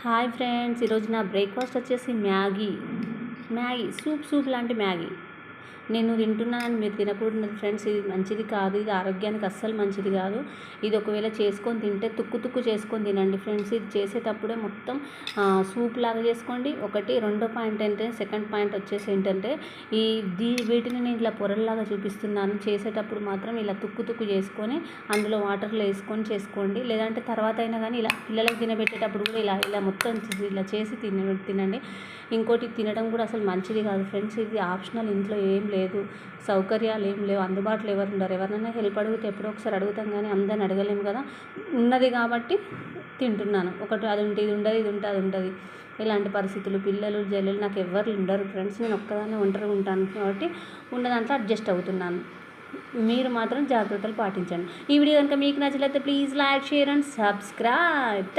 Hi friends, ఈరోజు నా breakfast వచ్చేసి మ్యాగీ. సూప్ లాంటి మ్యాగీ నేను తింటున్నానని మీరు తినకూడదు ఫ్రెండ్స్. ఇది మంచిది కాదు, ఇది ఆరోగ్యానికి అస్సలు మంచిది కాదు. ఇది ఒకవేళ చేసుకొని తింటే తుక్కు చేసుకొని తినండి ఫ్రెండ్స్. ఇది చేసేటప్పుడే మొత్తం సూప్ లాగా చేసుకోండి. ఒకటి రెండో పాయింట్ ఏంటంటే, సెకండ్ పాయింట్ వచ్చేసి ఏంటంటే, వీటిని నేను ఇలా పొరల్లాగా చూపిస్తున్నాను. చేసేటప్పుడు మాత్రం ఇలా తుక్కు చేసుకొని అందులో వాటర్లో వేసుకొని చేసుకోండి. లేదంటే తర్వాత అయినా కానీ ఇలా పిల్లలకు తినబెట్టేటప్పుడు కూడా ఇలా మొత్తం ఇలా చేసి తినండి. ఇంకోటి, తినడం కూడా అసలు మంచిది కాదు ఫ్రెండ్స్. ఇది ఆప్షనల్, ఇంట్లో ఏం లేదు, సౌకర్యాలు ఏం లేవు, అందుబాటులో ఎవరు ఉండరు. ఎవరినైనా హెల్ప్ అడిగితే ఎప్పుడో ఒకసారి అడుగుతాం, కానీ అందరిని అడగలేము కదా. ఉన్నది కాబట్టి తింటున్నాను. ఒకటి అది ఉంటే ఇది ఉండదు, ఇది ఉంటే అది ఉండదు. ఇలాంటి పరిస్థితులు, పిల్లలు జల్లెలు నాకు ఎవరు ఉండరు ఫ్రెండ్స్. నేను ఒక్కదాన్ని ఒంటరిగా ఉంటాను కాబట్టి ఉన్న దాంట్లో అడ్జస్ట్ అవుతున్నాను. మీరు మాత్రం జాగ్రత్తలు పాటించండి. ఈ వీడియో కనుక మీకు నచ్చినట్లయితే please like, share and subscribe.